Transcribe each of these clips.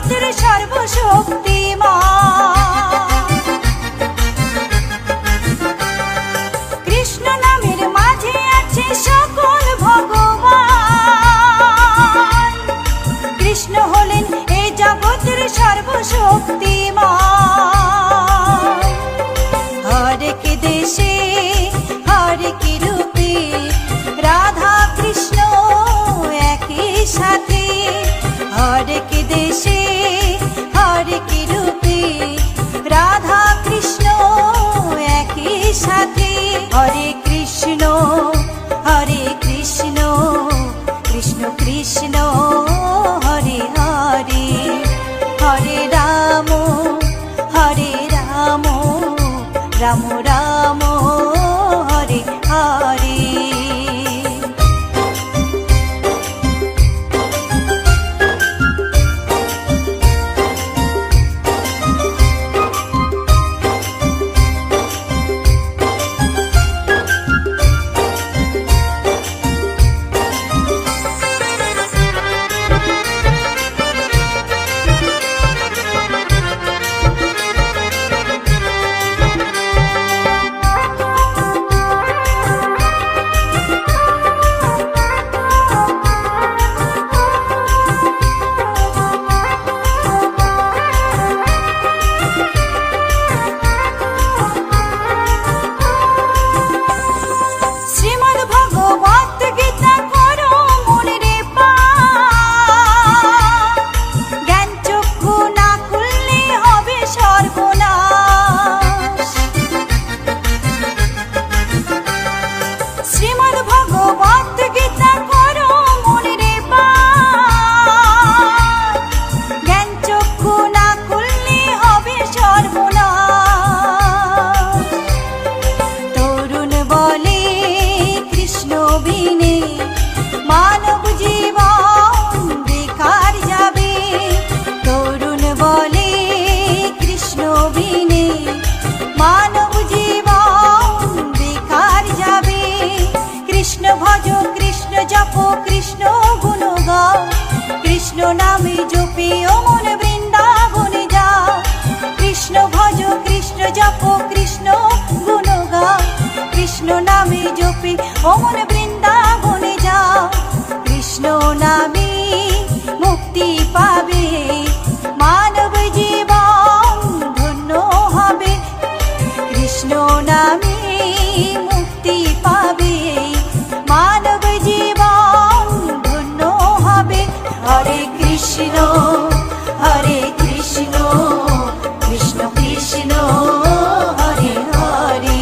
জগতের সর্বশক্তিমান। কৃষ্ণ নামের মাঝে আছে সকল ভগবান। কৃষ্ণ হলেন এই জগতের সর্বশক্তিমান। হরেক দেশে হরেক রূপে রাধা কৃষ্ণ একই সাথে। হরেক দেশে হরেক রূপে রাধা কৃষ্ণ একই সাথে। হরে কৃষ্ণ কৃষ্ণ কৃষ্ণ হরে হরে। হরে রাম রাম রাম হরে হরে। কৃষ্ণ নামে জপে ও মন বৃন্দাবনে যাও। কৃষ্ণ ভজ কৃষ্ণ জপ কৃষ্ণ গুণ গাও। কৃষ্ণ নামে জপে ও মন বৃন্দাবনে যাও। কৃষ্ণ নামে মুক্তি পাবে মানব জীবন ধন্য হবে। কৃষ্ণ নামে মুক্তি পাবে মানব জীবন ধন্য হবে। হরে কৃষ্ণ কৃষ্ণ কৃষ্ণ হরে হরে।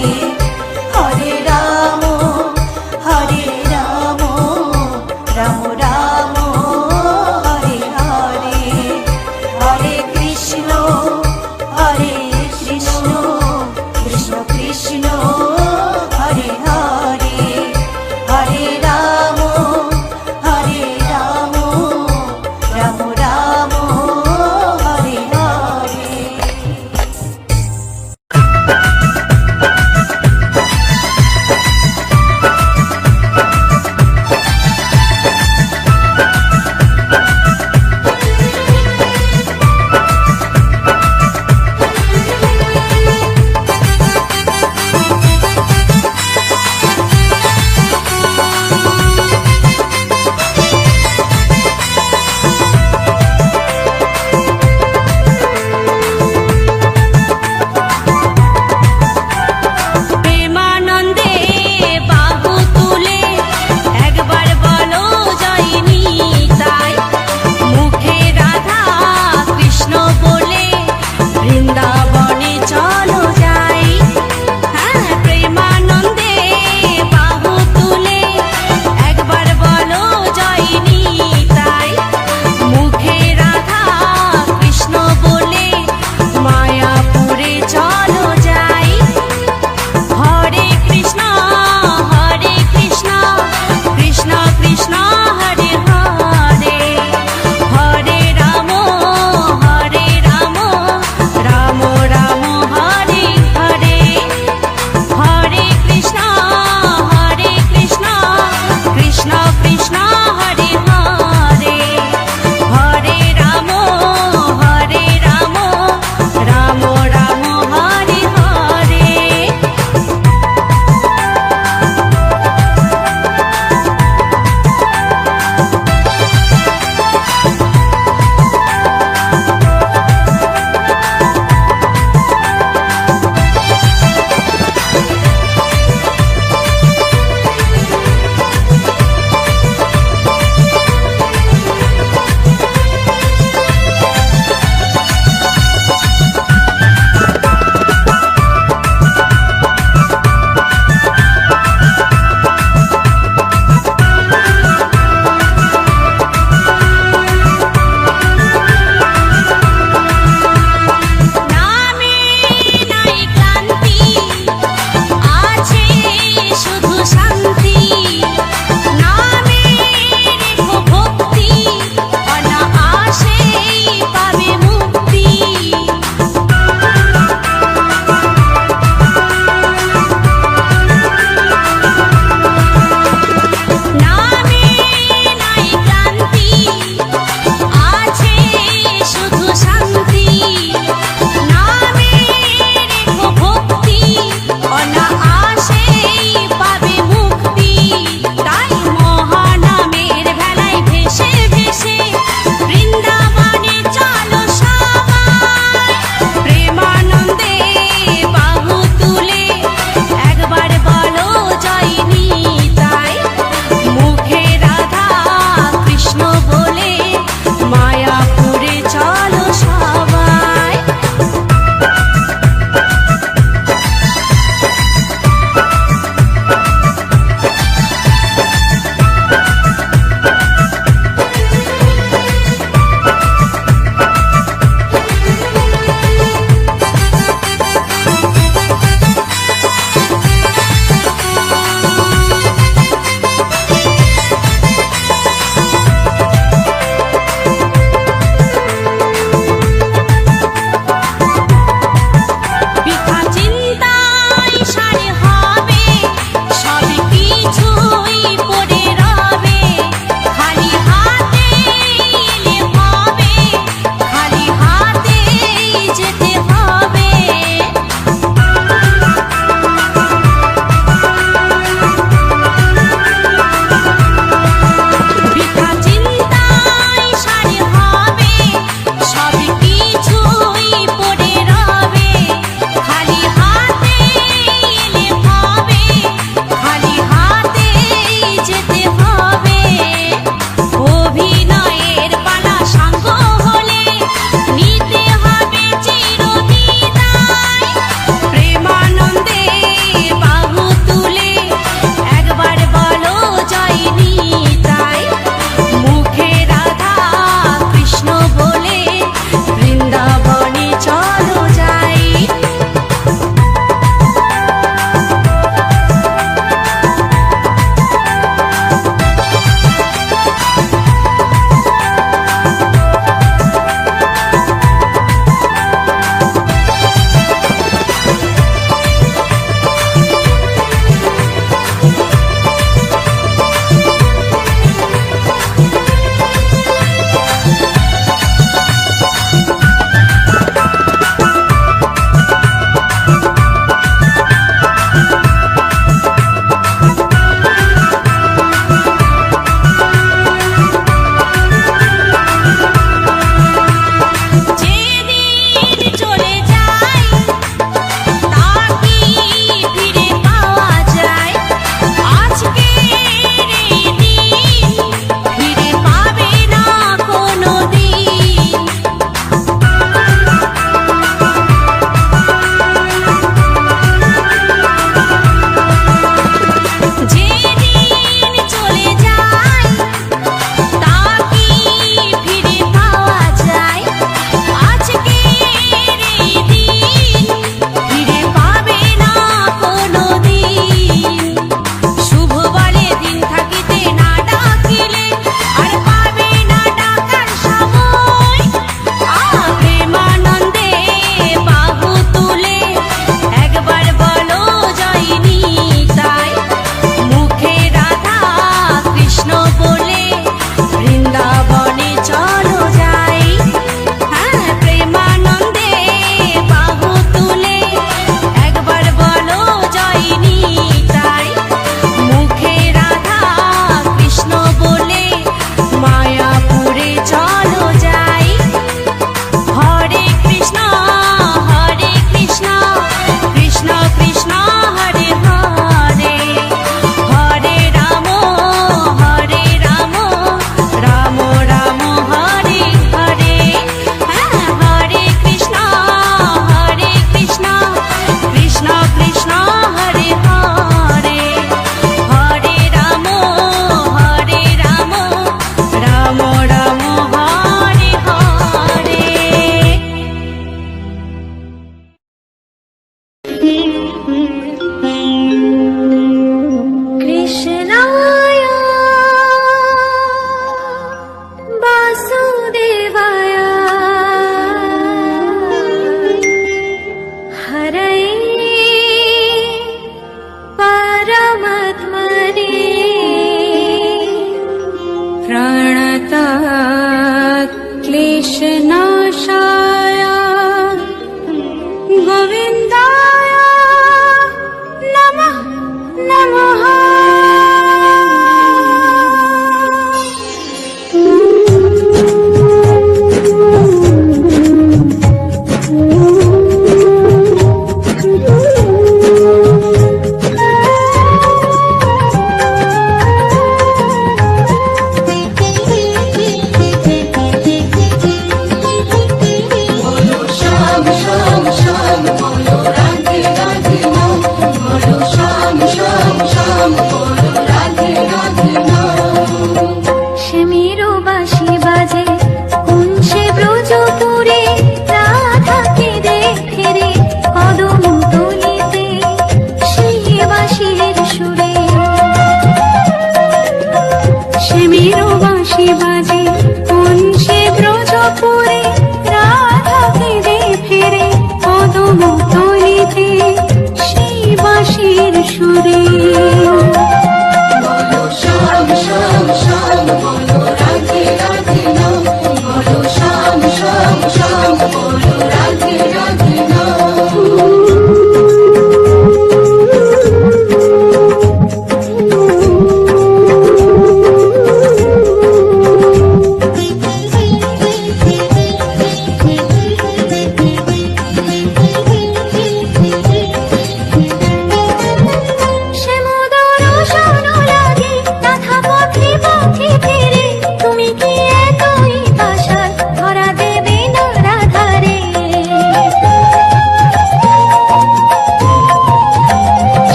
হরে রাম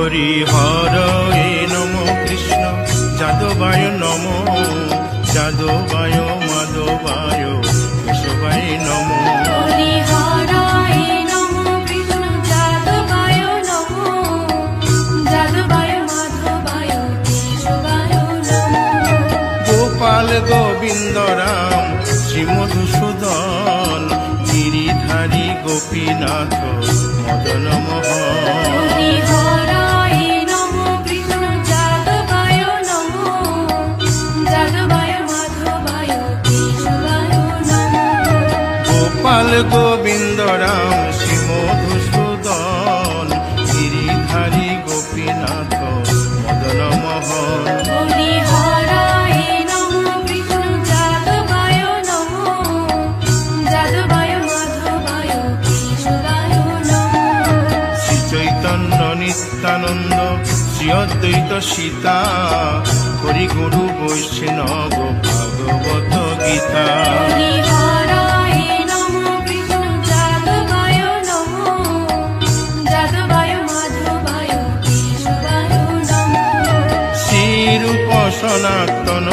হরি হরয়ে নম কৃষ্ণ যাদবায় নম যাদবায় মাধবায় কেশবায় নম হরি হরায় নমঃ কৃষ্ণ যাদবায় নমঃ যাদবায় মাধবায় কেশবায় নমঃ গোপাল গোবিন্দ রাম শ্রী মধুসূদন গিরিধারী গোপীনাথ মদন মোহন হরি হরায় নমঃ কৃষ্ণ যাদবায় নমঃ যাদবায় মাধবায় কেশবায় নমঃ গোপাল গোবিন্দ রাম শ্রী মধুসূদন গিরিধারী গোপীনাথ মদন মোহন হরি হরায় নমঃ কৃষ্ণ যাদবায় নমঃ যাদবায় মাধবায় কেশবায় নমঃ শ্রী চৈতন্য নিত্যানন্দ শ্রী অদ্বৈত সীতা হরি গুরু বৈষ্ণব ভাগবত গীতা হরি হরায় নমঃ কৃষ্ণ যাদবায় নমঃ যাদবায় মাধবায় কেশবায় নমঃ শ্রীরূপ সনাতন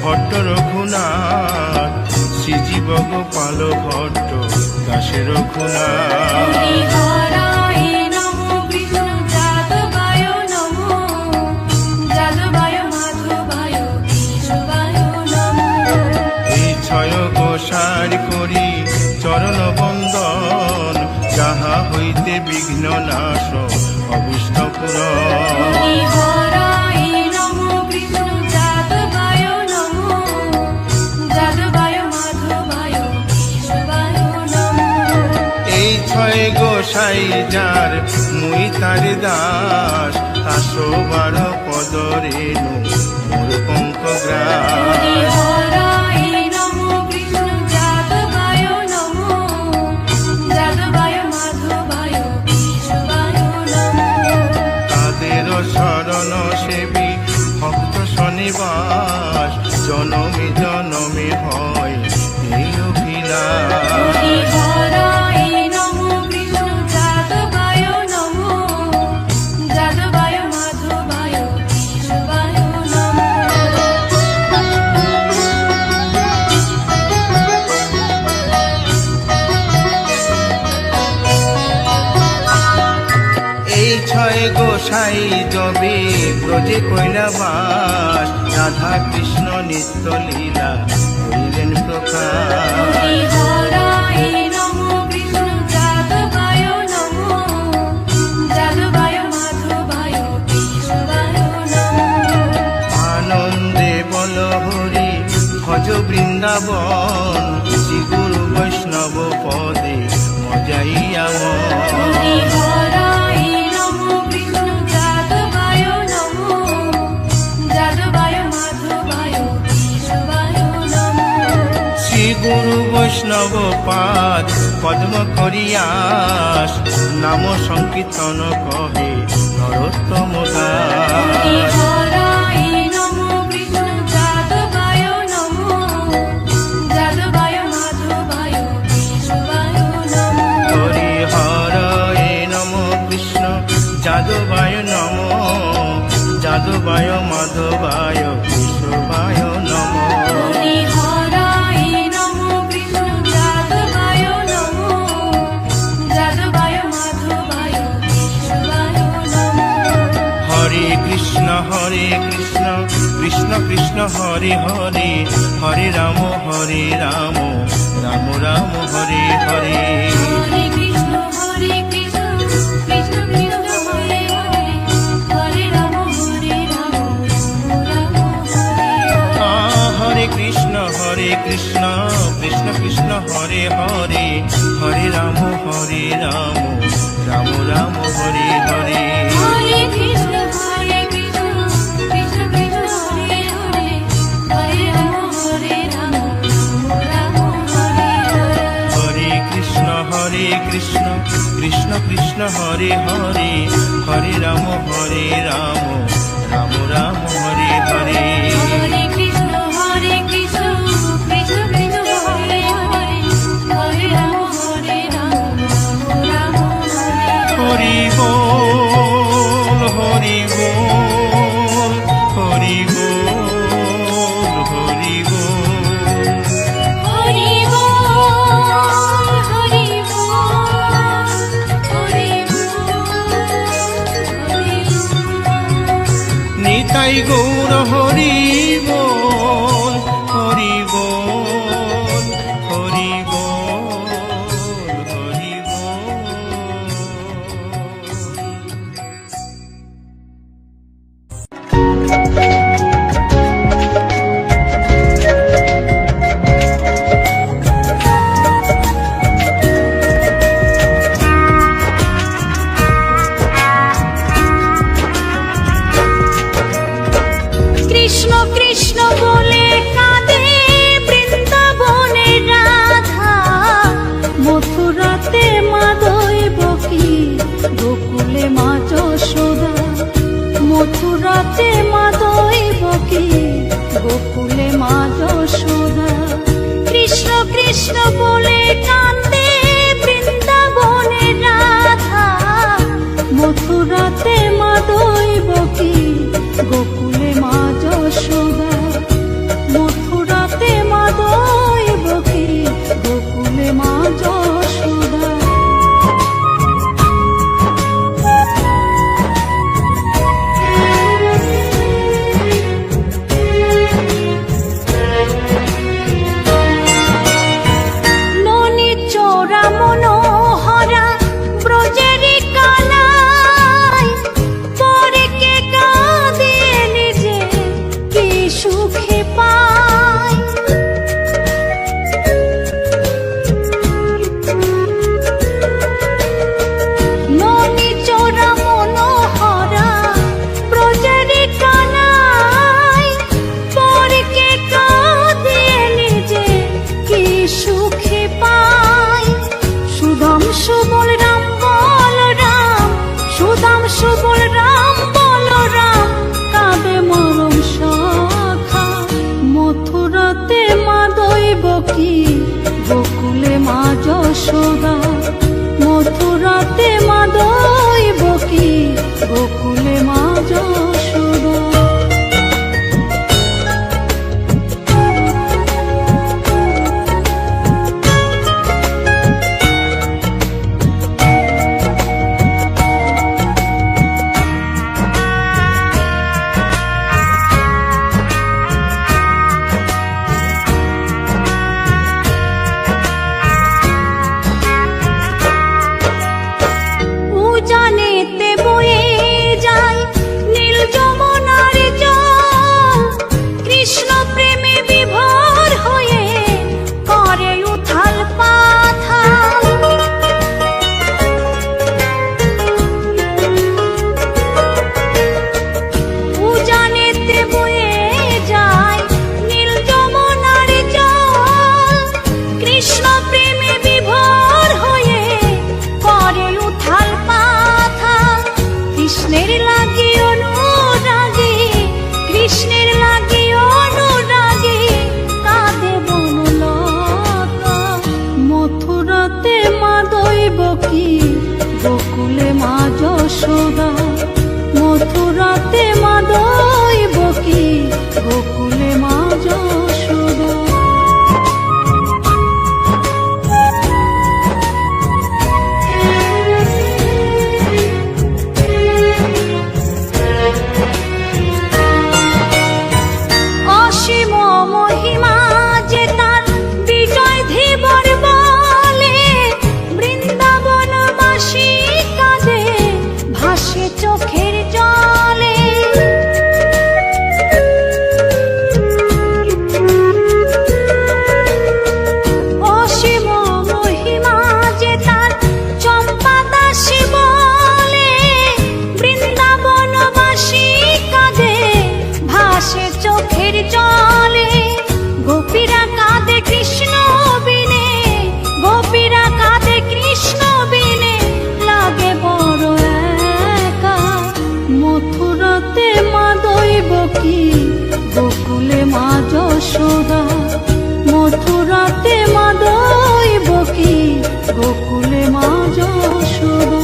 ভট্ট রঘুনাথ শ্রীজীব গোপাল ভট্ট দাসে রঘুনাথ হরি হরায় নমঃ কৃষ্ণ যাদবায় নমঃ যাদবায় মাধবায় কেশবায় নমঃ এই ছয় গোসার করি চরণ বন্দন যাহা হইতে বিঘ্ন নাশ অভিষ্ট পুরন হরি হরায় নমঃ কৃষ্ণ যাদবায় নমঃ যাদবায় মাধবায় কেশবায় নমঃ এই ছয় গোসাই যার মুই তার দাস তাসো বার পদ রেণু মোর পঙ্ক হরি গ্রাস হরায় নমঃ কৃষ্ণ যাদবায় নমঃ যাদবায় মাধবায় কেশবায় নমঃ তাদের শরণ সেবী ভক্ত শনিবাস জনমে জনমে হয় এই অভিলাষ হরি হরায় নমঃ কৃষ্ণ যাদবায় নমঃ যাদবায় মাধবায় কেশবায় নমঃ এই ছয় গোসাই যবে ব্রজে কৈলাবাস রাধা কৃষ্ণ নিত্য লীলা করিলেন প্রকাশ হরি হরায় নমঃ কৃষ্ণ যাদবায় নমঃ যাদবায় মাধবায় কেশবায় নমঃ আনন্দে বল হরি ভজ বৃন্দাবন শ্রী গুরু বৈষ্ণব পদে মজাইয়া হরি হরায় নমঃ কৃষ্ণ যাদবায় নমঃ যাদবায় মাধবায় কেশবায় নমঃ শ্রী গুরু বৈষ্ণব পাদ পদ্ম করিয়াস নাম সংকীর্তন কহে নরোত্তম হরি দাস হরায় নমঃ কৃষ্ণ যাদবায় নমঃ যাদবায় মাধবায় কেশবায় নমঃ হরি হরয়ে নম কৃষ্ণ যাদবায় নম যাদবায় মাধবায় কেশবায় নম হরি হরায় নমঃ কৃষ্ণ যাদবায় নমঃ যাদবায় মাধবায় কেশবায় নমঃ হরে কৃষ্ণ কৃষ্ণ কৃষ্ণ হরে হরে হরে রাম রাম রাম হরে হরে হরে কৃষ্ণ কৃষ্ণ কৃষ্ণ হরে হরে হরে রাম রাম হরে হরে হরে কৃষ্ণ কৃষ্ণ কৃষ্ণ হরে হরে হরে রাম রাম রাম হরে হরে হরে কৃষ্ণ কৃষ্ণ কৃষ্ণ কৃষ্ণ হরে হরে হরে রাম রাম হরে হরে হরে কৃষ্ণ কৃষ্ণ কৃষ্ণ হরে হরে হরে রাম রাম রাম হরে হরে হরে কৃষ্ণ কৃষ্ণ কৃষ্ণ কৃষ্ণ হরে হরে হরে রাম রাম রাম হরে হরে হরি বল গাই গৌর হরি বল, হরি বল, হরি বল, হরি কৃষ্ণ কৃষ্ণ বলে কাঁদে বৃন্দাবনে রাধা, মথুরাতে মা দৈবকী, গোকুলে মা যশোদা। মথুরাতে মা দৈবকী, গোকুলে মা যশোদা। কৃষ্ণ কৃষ্ণ বলে কাঁদে বৃন্দাবনে রাধা, মথুরাতে মা দৈবকী, গোকুলে মা যশোদা। মথুরাতে মা দৈবকী, গোকুলে মা যশোদা। ননি চোরা মনোহরা ব্রজেরি কানাই, পরে কে কাঁদিয়ে নিজে কি সুখে পায়। ননি চোরা মনোহরা ব্রজেরি কানাই, পরে কে কাঁদিয়ে নিজে কি সুখে পায়। সুদাম সুবল রাম বলরাম, সুদাম সুবল রাম বলরাম, কাঁদে মরম শাখা। মথুরাতে মা দৈবকী, গোকুলে মা যশোদা। মথুরাতে মা দৈবকী, গোকুলে মা যশোদা। উজানেতে বয়ে যায় নীল যমুনার জল, কৃষ্ণ প্রেমে বিভোর হয়ে করে উথাল পাথাল। উজানেতে বয়ে যায় নীল যমুনার জল, কৃষ্ণ প্রেমে বিভোর হয়ে করে উথাল পাথাল। কৃষ্ণের লাগি অনুরাগী, কৃষ্ণের লাগি অনুরাগী, কাঁদে বনলতা। মথুরাতে মা দৈবকী, গোকুলে মা যশোদা। মথুরাতে মা দৈবকী, গোকুলে মা যশোদা। অসীম মহিমা যে তার বিজয় ধীবর বলে, বৃন্দাবনবাসী কাঁদে ভাসে চোখের জলে। অসীম মহিমা যে তার চম্পা দাসী বলে, বৃন্দাবনবাসী কাঁদে ভাসে চোখের জলে। গোপীরা কাঁদে কৃষ্ণ বিনে, গোপীরা কাঁদে কৃষ্ণ বিনে, লাগে বড় একা। মথুরাতে মা দৈবকী, গোকুলে মা যশোদা। মথুরাতে মা দৈবকী, গোকুলে মা যশোদা।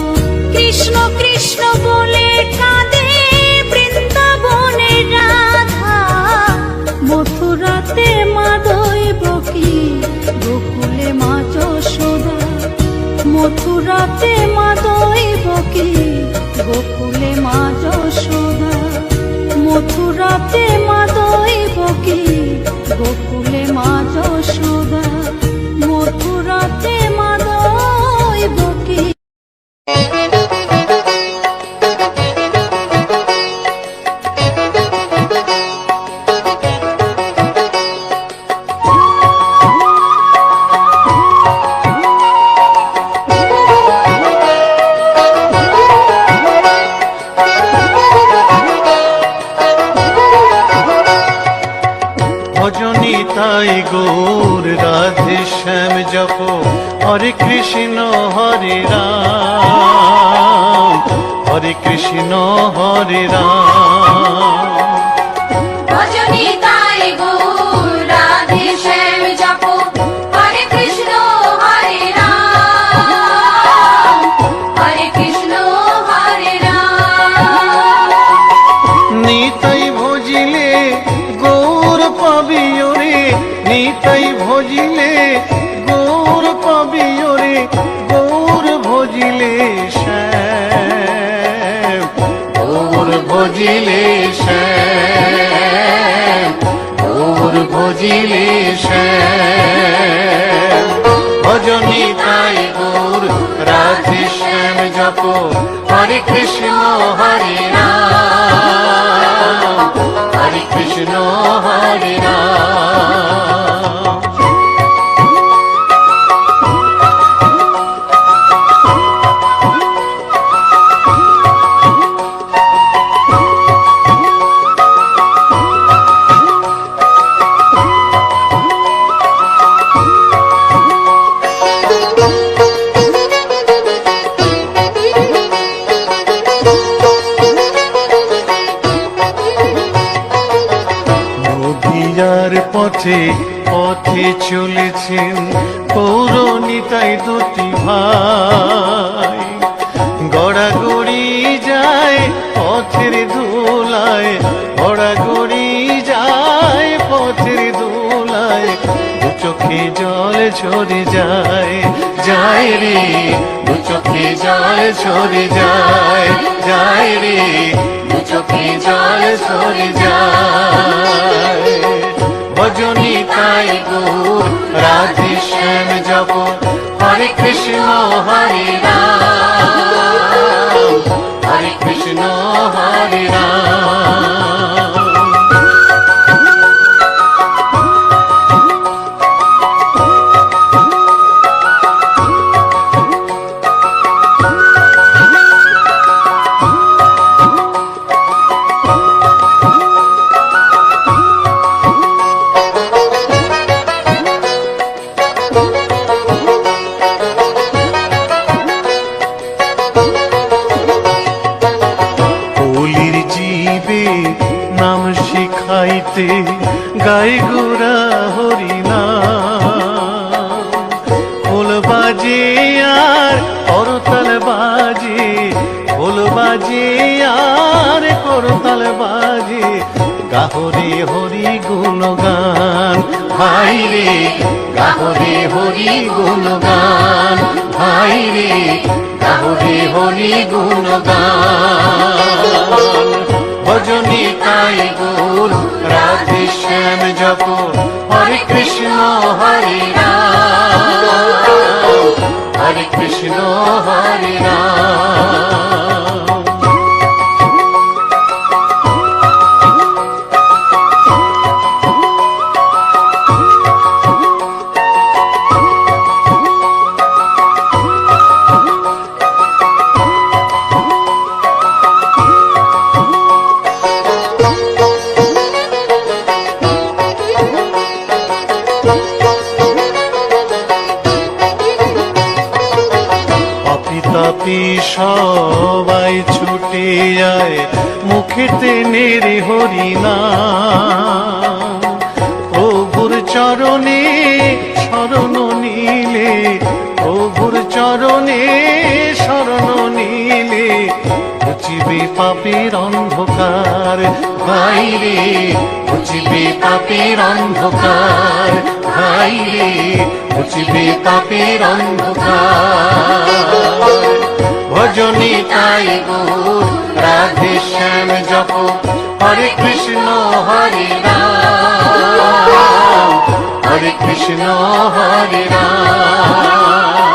কৃষ্ণ কৃষ্ণ বলে কাঁদে বৃন্দাবনে রাধা, মথুরাতে মা দৈবকী, গোকুলে মা যশোদা। মথুরাতে মা দৈবকী, গোকুলে মা যশোদা। মথুরা নিতাই গৌর রাধে শ্যাম জপ হরে কৃষ্ণ হরে রাম হরে কৃষ্ণ হরে রাম। ভজনি তাই গৌর রাধে শ্যাম জপ হরে কৃষ্ণ হরে রাম হরে কৃষ্ণ হরে রাম। নিতাই ভজিলে গৌর পাবি ওরে নিতাই ভজিলে গৌর পাবি ওরে গৌর ভজিলে শ্যাম গৌর ভজিলে শ্যাম গৌর ভজিলে শ্যাম। ভজনি তাই গৌর রাধে শ্যাম জপ হরে কৃষ্ণ হরে রাম হরে কৃষ্ণ হরে রাম। নদিয়ার পথে পথে চলেছেন গৌর নিতাই দুটি ভাই, গড়াগড়ি যায় পথের ধুলায় গড়াগড়ি যায় পথের ধুলায়, দু চোখে জল ঝরে যায় যায় রে দু চোখে জল ঝরে যায় যায় রে দু চোখে জল ঝরে যায়। ভজনি তাই গৌর রাধে শ্যাম জপ হরে কৃষ্ণ হরে রাম হরে কৃষ্ণ হরে রাম। নাম শিখাইতে গাই গোরা হরি নাম, খোল বাজে আর করতাল বাজে খোল বাজে আর করতাল বাজে, গাহরে হরি গুণগান ভাই রে গাহরে হরি গুণগান ভাই রে গাহরে হরি গুণগান। ভজনি তাই গৌর রাধে শ্যাম জপ হরে কৃষ্ণ হরে রাম হরে কৃষ্ণ হরে রাম। তাপি সবাই ছুটে যায় মুখেতে নেড়ে হরি নাম, প্রভুর চরণে শরণ নিলে প্রভুর চরণে শরণ নিলে ঘুচিবে পাপের অন্ধকার ভাই রে ঘুচিবে পাপের অন্ধকার ভাই রে ঘুচিবে পাপের অন্ধকার। ভজনি তাই গৌর রাধে শ্যাম জপ হরে কৃষ্ণ হরে রাম হরে কৃষ্ণ হরে রাম।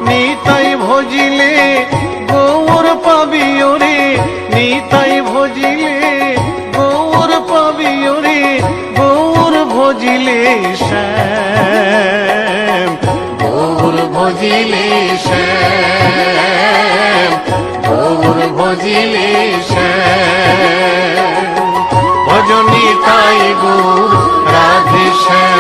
নিতাই ভজিলে গৌর পাবি ওরে নিতাই ভজিলে গৌর পাবি ওরে গৌর ভজিলে শ্যাম গৌর ভজিলে শ্যাম গৌর ভজিলে শ্যাম। ভজনি তাই গৌর রাধে শ্যাম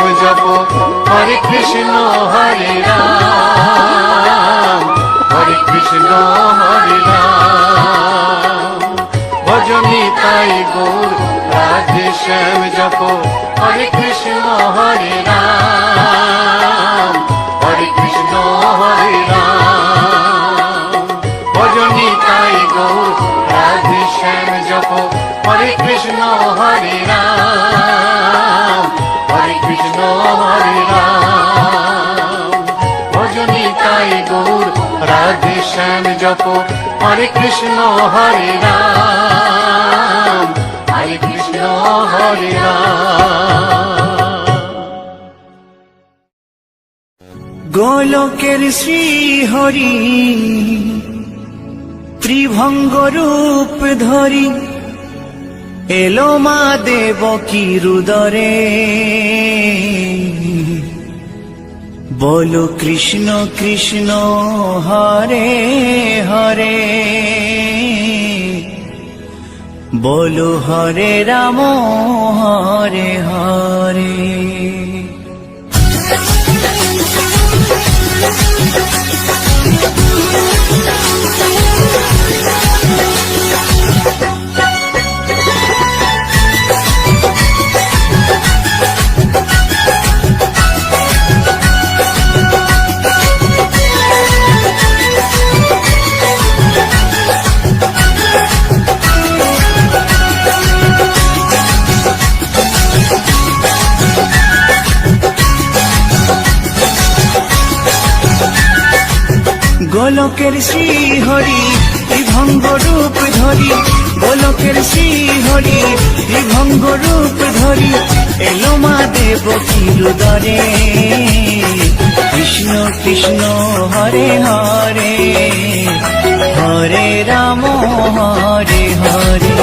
হরে কৃষ্ণ হরে রাম, হরে কৃষ্ণ হরে রাম। ভজনি তাই গৌর রাধে শ্যাম জপ, হরে কৃষ্ণ হরে রাম, হরে কৃষ্ণ হরে রাম। ভজনি তাই গৌর রাধে শ্যাম জপ, হরে কৃষ্ণ হরে রাম, হরে কৃষ্ণ হরে রাম। ভজনি তাই গৌর রাধে শ্যাম জপ, হরে কৃষ্ণ হরে রাম, হরে কৃষ্ণ হরে রাম। গোলকের শ্রী হরি ত্রিভঙ্গ রূপ ধরি এলো মা দেবকী রুদরে। বলো কৃষ্ণ কৃষ্ণ হরে হরে, বলো হরে রাম হরে হরে। গোলকের শ্রী হরি ত্রিভঙ্গ রূপ ধরি, গোলকের শ্রী হরি ত্রিভঙ্গ রূপ ধরি এলো মা দেবকী রুদরে। কৃষ্ণ কৃষ্ণ হরে হরে, হরে রাম হরে হরে।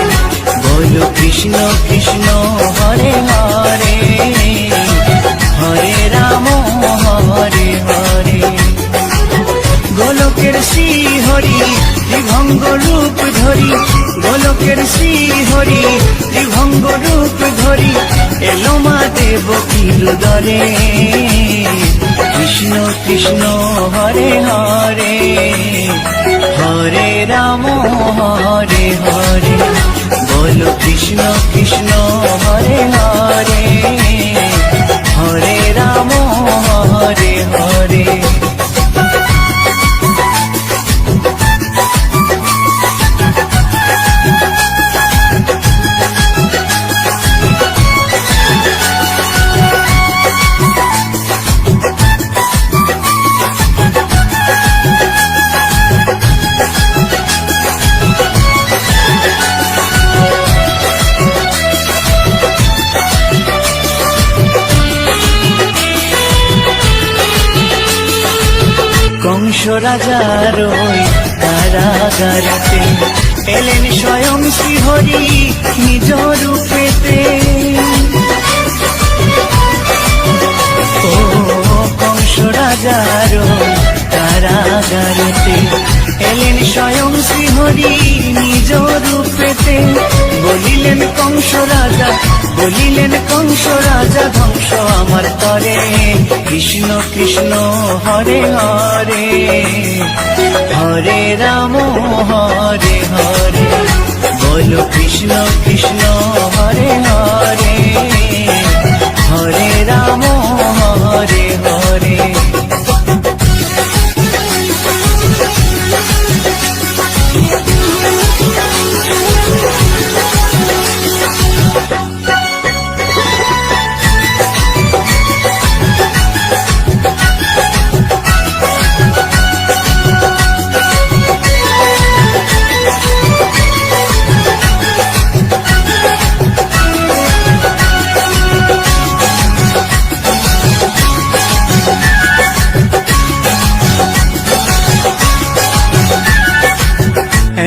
বলো কৃষ্ণ কৃষ্ণ হরে হরে, হরে রাম হরে হরে। গোলকের শ্রী হরি ত্রিভঙ্গ রূপ ধরি, গোলকের শ্রী হরি ত্রিভঙ্গ রূপ ধরি এলো মা দেবকী রুদরে। কৃষ্ণ কৃষ্ণ হরে হরে, হরে রাম হরে হরে। বলো কৃষ্ণ কৃষ্ণ হরে হরে, হরে রাম হরে হরে। কংস রাজার ওই কারাগারেতে এলেন স্বয়ং শ্রীহরি নিজ রূপেতে। ও কংস রাজার ওই কারাগারেতে এলেন স্বয়ং শ্রীহরি নিজ রূপেতে। বলিলেন কংস রাজা, বলিলেন কংস রাজা ধ্বংস আমার তরে। কৃষ্ণ কৃষ্ণ হরে হরে, হরে রাম হরে হরে। বলো কৃষ্ণ কৃষ্ণ হরে হরে, হরে রাম হরে হরে।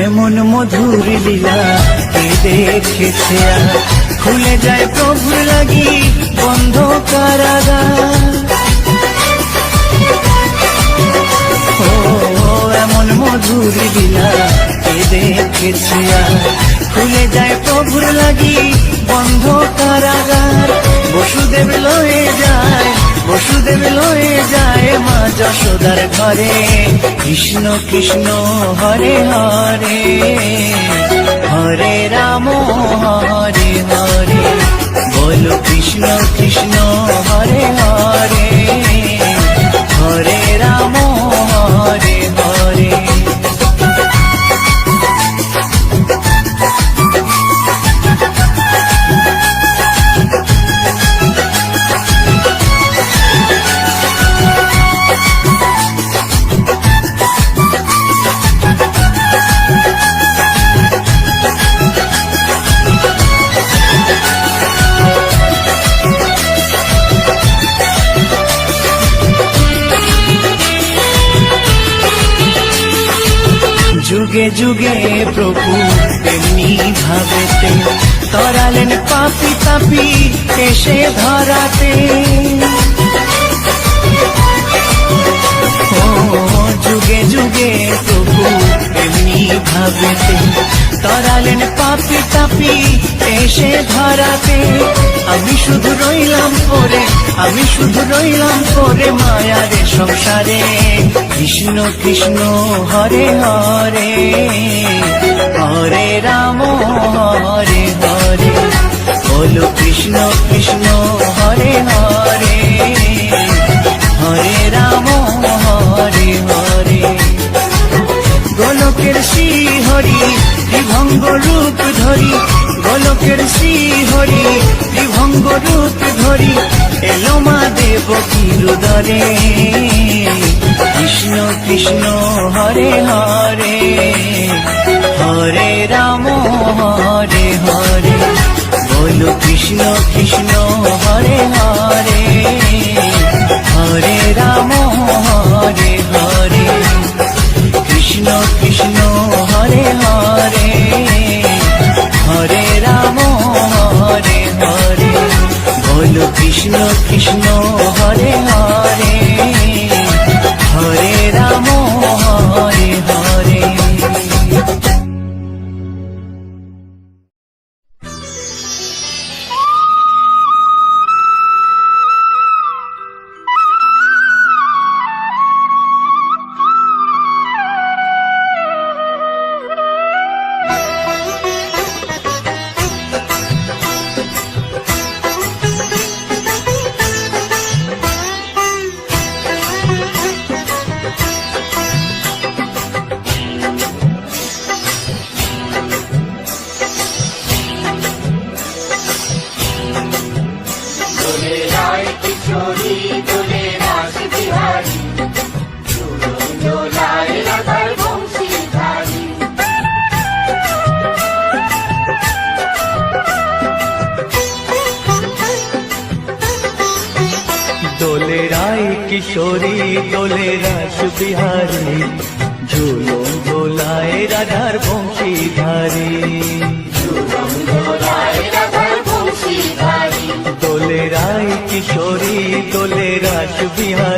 এমন মধুর লীলা কে দেখেছে আর, খুলে যায় প্রভুর লাগি বন্ধ কারাগার। ও এমন মধুর লীলা কে দেখেছে আর, খুলে যায় প্রভুর লাগি বন্ধ কারাগার। বসুদেব লয়ে যায় মা যশোদার ঘরে। কৃষ্ণ কৃষ্ণ হরে হরে, হরে রাম হরে হরে, বলো কৃষ্ণ কৃষ্ণ হরে হরে, হরে রাম হরে হরে। যুগে যুগে প্রভু তেমনি ভাবেতে তরালেন পাপি তাপি এসে ধরাতে। ও যুগে যুগে প্রভু তেমনি ভাবেতে তরালেন পাপি তাপি এসে ধরাতে। আমি শুধু রইলাম পরে মায়ারে সংসারে। কৃষ্ণ কৃষ্ণ হরে হরে, হরে রাম হরে হরে, বলো কৃষ্ণ কৃষ্ণ হরে হরে, হরে রাম হরে হরে। গোলকের শ্রী হরি ত্রিভঙ্গ রূপ ধরি, গোলকের শ্রী হরি ত্রিভঙ্গ রূপ ধরি, এলো মা দেবকীর উদরে। কৃষ্ণ কৃষ্ণ হরে হরে, হরে রাম হরে হরে, বলো কৃষ্ণ কৃষ্ণ হরে হরে, হরে রাম হরে হরে। কৃষ্ণ কৃষ্ণ হরে হরে, হরে রাম হরে হরে, বলো কৃষ্ণ কৃষ্ণ হরে হরে, হরে রাম হরে হরে। দোলে রায় কিশোরী দোলে রাস বিহারী, ঝুলুম দোলায় রাধার বংশীধারী। দোলে রায় কিশোরী দোলে রাস বিহারী,